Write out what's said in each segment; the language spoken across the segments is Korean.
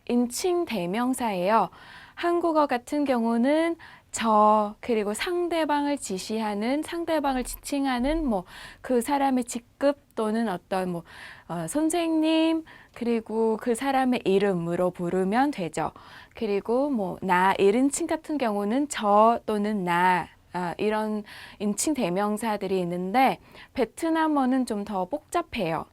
인칭 대명사예요. 한국어 같은 경우는 저 그리고 상대방을 지시하는 상대방을 지칭하는 뭐 그 사람의 직급 또는 어떤 뭐 선생님 그리고 그 사람의 이름으로 부르면 되죠. 그리고 뭐 나 1인칭 같은 경우는 저 또는 나 이런 인칭 대명사들이 있는데 베트남어는 좀 더 복잡해요.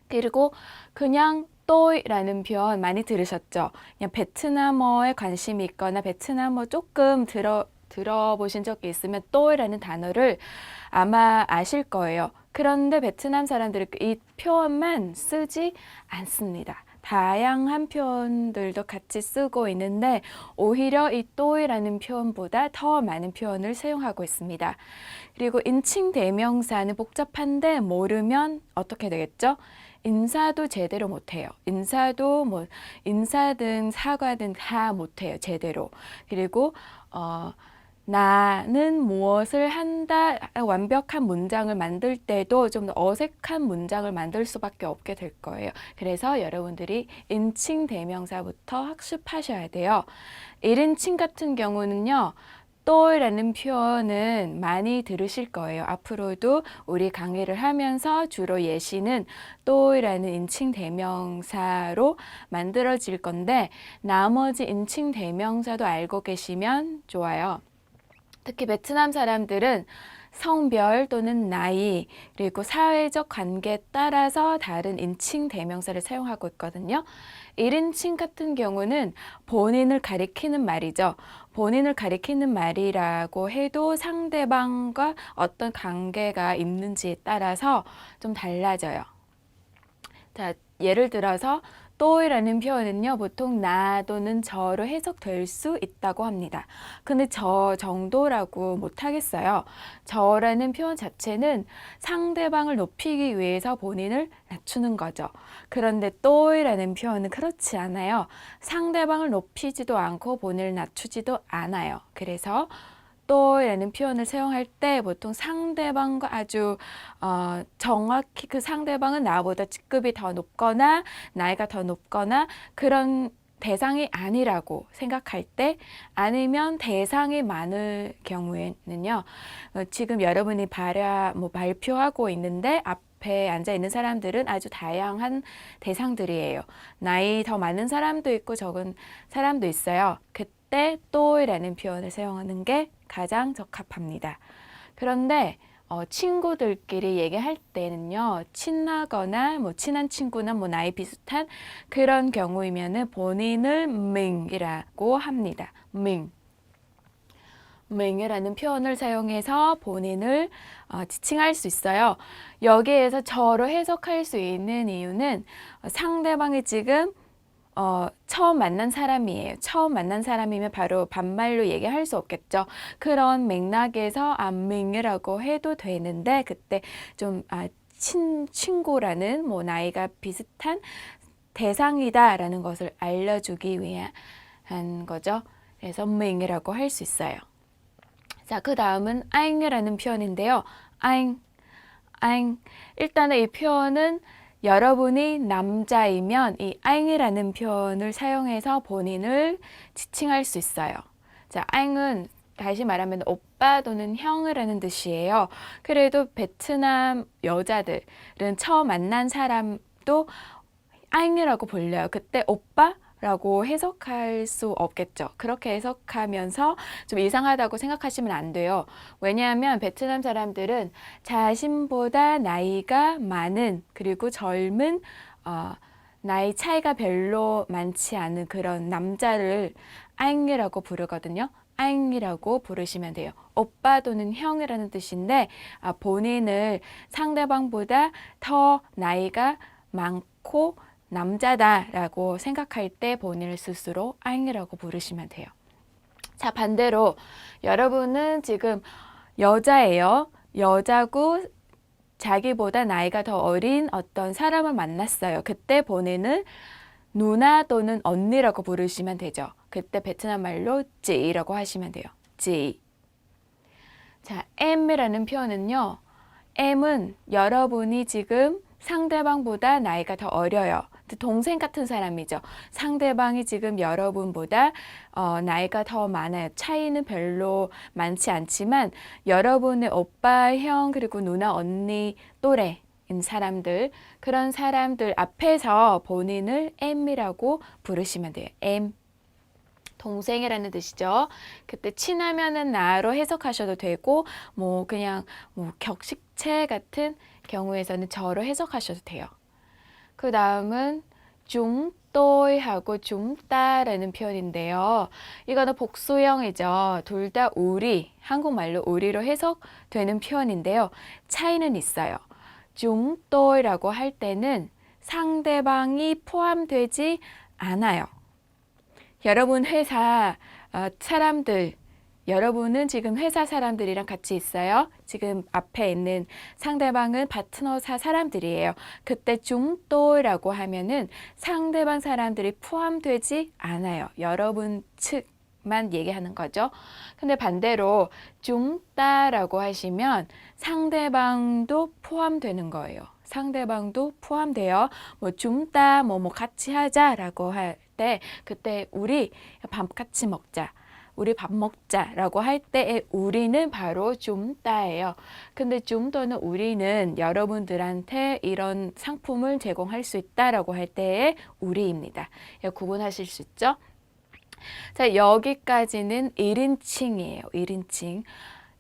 그리고 그냥 또이라는 표현 많이 들으셨죠? 그냥 베트남어에 관심이 있거나 베트남어 조금 들어보신 적이 있으면 또이라는 단어를 아마 아실 거예요. 그런데 베트남 사람들이 이 표현만 쓰지 않습니다. 다양한 표현들도 같이 쓰고 있는데 오히려 이 또이라는 표현보다 더 많은 표현을 사용하고 있습니다. 그리고 인칭 대명사는 복잡한데 모르면 어떻게 되겠죠? 인사도 제대로 못해요. 인사도 뭐 인사든 사과든 다 못해요. 제대로. 그리고 나는 무엇을 한다 완벽한 문장을 만들 때도 좀 어색한 문장을 만들 수밖에 없게 될 거예요. 그래서 여러분들이 인칭 대명사부터 학습하셔야 돼요. 1인칭 같은 경우는요. 또라는 표현은 많이 들으실 거예요. 앞으로도 우리 강의를 하면서 주로 예시는 또라는 인칭 대명사로 만들어질 건데 나머지 인칭 대명사도 알고 계시면 좋아요. 특히 베트남 사람들은 성별 또는 나이 그리고 사회적 관계에 따라서 다른 인칭 대명사를 사용하고 있거든요. 1인칭 같은 경우는 본인을 가리키는 말이죠. 본인을 가리키는 말이라고 해도 상대방과 어떤 관계가 있는지에 따라서 좀 달라져요. 자, 예를 들어서 또이라는 표현은요, 보통 나 또는 저로 해석될 수 있다고 합니다. 근데 저 정도라고 못하겠어요. 저라는 표현 자체는 상대방을 높이기 위해서 본인을 낮추는 거죠. 그런데 또이라는 표현은 그렇지 않아요. 상대방을 높이지도 않고 본인을 낮추지도 않아요. 그래서 또라는 표현을 사용할 때 보통 상대방과 아주 정확히 그 상대방은 나보다 직급이 더 높거나 나이가 더 높거나 그런 대상이 아니라고 생각할 때 아니면 대상이 많을 경우에는요. 지금 여러분이 발표하고 있는데 앞에 앉아 있는 사람들은 아주 다양한 대상들이에요. 나이 더 많은 사람도 있고 적은 사람도 있어요. 그때 또이라는 표현을 사용하는 게 가장 적합합니다. 그런데 친구들끼리 얘기할 때는요, 친하거나 뭐 친한 친구나 뭐 나이 비슷한 그런 경우이면은 본인을 민이라고 합니다. 민이라는 표현을 사용해서 본인을 지칭할 수 있어요. 여기에서 저로 해석할 수 있는 이유는 상대방이 지금 처음 만난 사람이에요. 처음 만난 사람이면 바로 반말로 얘기할 수 없겠죠. 그런 맥락에서 안밍이라고 해도 되는데 그때 좀 친구라는 뭐 나이가 비슷한 대상이다라는 것을 알려주기 위한 거죠. 그래서 밍이라고 할 수 있어요. 자, 그 다음은 아잉이라는 표현인데요. 아잉. 일단은 이 표현은 여러분이 남자이면 이 아잉이라는 표현을 사용해서 본인을 지칭할 수 있어요. 자, 아잉은 다시 말하면 오빠 또는 형이라는 뜻이에요. 그래도 베트남 여자들은 처음 만난 사람도 아잉이라고 불려요. 그때 오빠? 라고 해석할 수 없겠죠. 그렇게 해석하면서 좀 이상하다고 생각하시면 안 돼요. 왜냐하면 베트남 사람들은 자신보다 나이가 많은 그리고 젊은 나이 차이가 별로 많지 않은 그런 남자를 아잉이라고 부르거든요. 아잉이라고 부르시면 돼요. 오빠 또는 형이라는 뜻인데 본인을 상대방보다 더 나이가 많고 남자다라고 생각할 때 본인을 스스로 아잉이라고 부르시면 돼요. 자, 반대로 여러분은 지금 여자예요. 여자고 자기보다 나이가 더 어린 어떤 사람을 만났어요. 그때 본인을 누나 또는 언니라고 부르시면 되죠. 그때 베트남 말로 찌라고 하시면 돼요. 찌. 자, M이라는 표현은요. M은 여러분이 지금 상대방보다 나이가 더 어려요. 동생 같은 사람이죠. 상대방이 지금 여러분보다 나이가 더 많아요. 차이는 별로 많지 않지만 여러분의 오빠, 형, 그리고 누나, 언니, 또래인 사람들, 그런 사람들 앞에서 본인을 M이라고 부르시면 돼요. M. 동생이라는 뜻이죠. 그때 친하면은 나로 해석하셔도 되고, 뭐 그냥 뭐 격식체 같은 경우에서는 저로 해석하셔도 돼요. 그 다음은 중또이하고 중따라는 표현인데요. 이거는 복수형이죠. 둘 다 우리, 한국말로 우리로 해석되는 표현인데요. 차이는 있어요. 중또이라고 할 때는 상대방이 포함되지 않아요. 여러분 회사 사람들, 여러분은 지금 회사 사람들이랑 같이 있어요. 지금 앞에 있는 상대방은 파트너사 사람들이에요. 그때 중도라고 하면은 상대방 사람들이 포함되지 않아요. 여러분 측만 얘기하는 거죠. 근데 반대로 중따라고 하시면 상대방도 포함되는 거예요. 상대방도 포함돼요. 뭐 중따 뭐 같이 하자라고 할 때 그때 우리 밥 같이 먹자. 우리 밥 먹자라고 할 때의 우리는 바로 중따예요. 근데 중도는 우리는 여러분들한테 이런 상품을 제공할 수 있다라고 할 때의 우리입니다. 구분하실 수 있죠? 자, 여기까지는 1인칭이에요. 1인칭.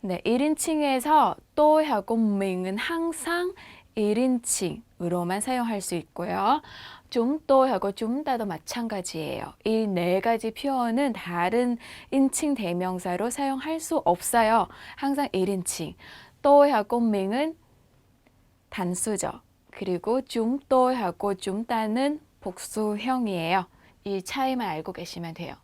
네, 1인칭에서 또하고 밍은 항상 1인칭으로만 사용할 수 있고요. 중또하고 중따도 마찬가지예요. 이 네 가지 표현은 다른 인칭 대명사로 사용할 수 없어요. 항상 1인칭. 또하고 밍은 단수죠. 그리고 중또하고 중따는 복수형이에요. 이 차이만 알고 계시면 돼요.